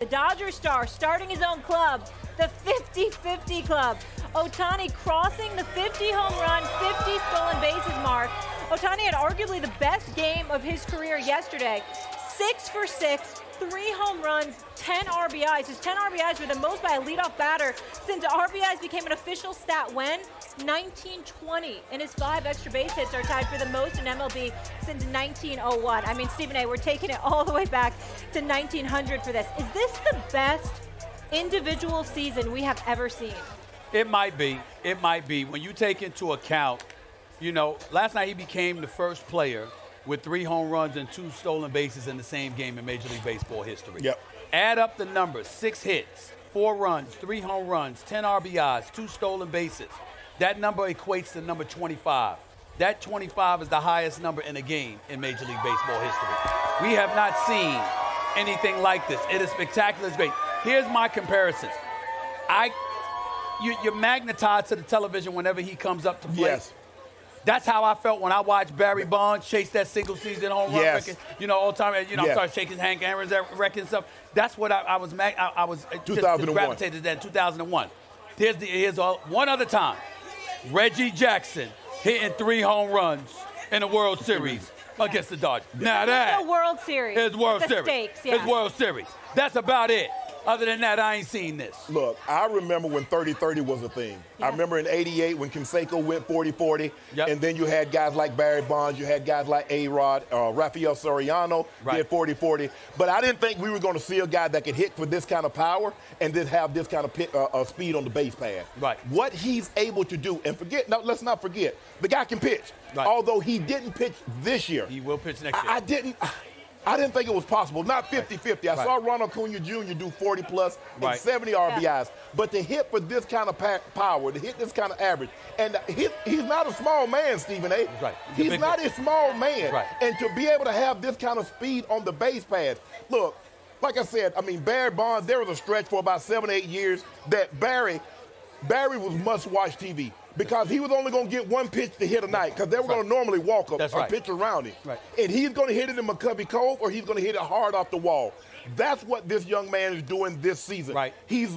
The Dodger star starting his own club, the 50-50 club. Ohtani crossing the 50 home run, 50 stolen bases mark. Ohtani had arguably the best game of his career yesterday. 6 for 6, 3 home runs, 10 RBIs. His 10 RBIs were the most by a leadoff batter since RBIs became an official stat when? 1920. And his 5 extra base hits are tied for the most in MLB since 1901. I mean, Stephen A., we're taking it all the way back to 1900 for this. Is this the best individual season we have ever seen? It might be. It might be. When you take into account, you know, last night he became the first player with 3 home runs and 2 stolen bases in the same game in Major League Baseball history. Yep. Add up the numbers: 6 hits, 4 runs, 3 home runs, 10 RBIs, 2 stolen bases. That number equates to number 25. That 25 is the highest number in a game in Major League Baseball history. We have not seen anything like this. It is spectacular. It's great. Here's my comparisons. You're magnetized to the television whenever he comes up to play. Yes. That's how I felt when I watched Barry Bonds chase that single-season home run record. You know, all the time. You know, I started shaking Hank Aaron's record and stuff. That's what I was just gravitated to that in 2001. Here's one other time. Reggie Jackson hitting 3 home runs in the World Series against the Dodgers. Now that the World Series. It's World Series. Stakes, It's World Series. That's about it. Other than that, I ain't seen this. Look, I remember when 30-30 was a thing. Yeah. I remember in '88 when Canseco went 40-40, Yep. and then you had guys like Barry Bonds, you had guys like A-Rod, Rafael Soriano did 40-40. But I didn't think we were going to see a guy that could hit with this kind of power and then have this kind of speed on the base pad. Right. What he's able to do, and let's not forget, the guy can pitch. Right. Although he didn't pitch this year. He will pitch next year. I didn't think it was possible. Not 50-50. I saw Ronald Acuna Jr. do 40-plus and 70 RBIs. Yeah. But to hit for this kind of power, to hit this kind of average, and he's not a small man, Stephen A. Right. He's not a small man. Right. And to be able to have this kind of speed on the base pads. Look, like I said, I mean, Barry Bonds, there was a stretch for about 7-8 years that Barry was must-watch TV. Because he was only going to get 1 pitch to hit a night because they were going to normally walk up or pitch around him. Right. And he's going to hit it in McCovey Cove or he's going to hit it hard off the wall. That's what this young man is doing this season. Right. He's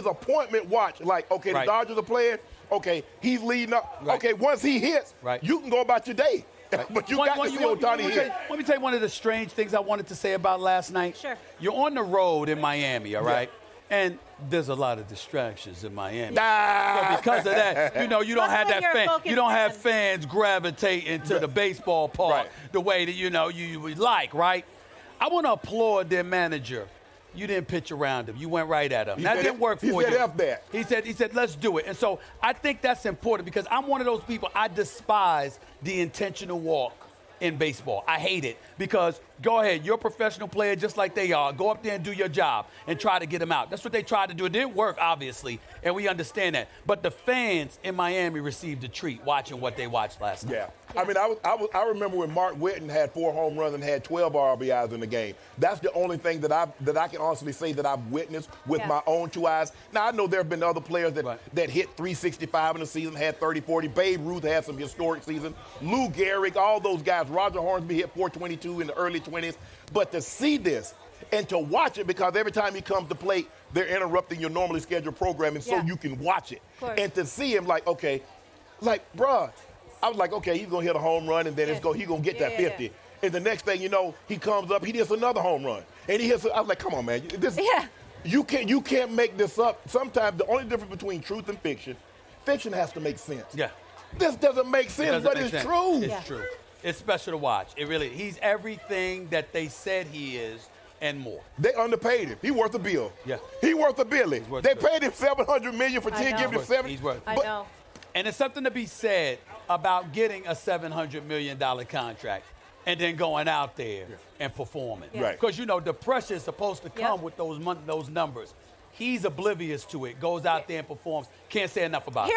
appointment watch. Like, okay, the Dodgers are playing. Okay, he's leading up. Right. Okay, once he hits, you can go about your day. But you got to see Ohtani hit. Let me tell you one of the strange things I wanted to say about last night. Sure. You're on the road in Miami, all right? And there's a lot of distractions in Miami. Nah. So because of that, you know, you don't have that fan. You don't have fan. fans gravitating to the baseball park the way that, you know, you would like, right? I want to applaud their manager. You didn't pitch around him. You went right at him. That didn't work for you. He said F that. He said, let's do it. And so I think that's important because I'm one of those people, I despise the intentional walk in baseball. I hate it because go ahead, you're a professional player just like they are. Go up there and do your job and try to get them out. That's what they tried to do. It didn't work, obviously, and we understand that. But the fans in Miami received a treat watching what they watched last night. Yeah. I mean, I remember when Mark Whitten had 4 home runs and had 12 RBIs in the game. That's the only thing that I can honestly say that I've witnessed with my own 2 eyes. Now, I know there have been other players that hit 365 in the season, had 30-40. Babe Ruth had some historic seasons. Lou Gehrig, all those guys. Roger Hornsby hit 422 in the early 20s. But to see this and to watch it, because every time he comes to plate, they're interrupting your normally scheduled programming so you can watch it. And to see him like, okay, like, bruh, I was like, okay, he's going to hit a home run, and then he's going to get that 50. And the next thing you know, he comes up, he hits another home run. And he hits, I was like, come on, man. You can't make this up. Sometimes the only difference between truth and fiction has to make sense. Yeah. This doesn't make sense, but it's true. It's true. It's special to watch. It really, he's everything that they said he is and more. They underpaid him. He worth a bill. Yeah. He worth a billy. They paid him $700 million for 10, giving him 7. He's worth. I know. And there's something to be said about getting a $700 million contract and then going out there and performing. Right. Because, you know, the pressure is supposed to come with those numbers. He's oblivious to it, goes out there and performs. Can't say enough about it.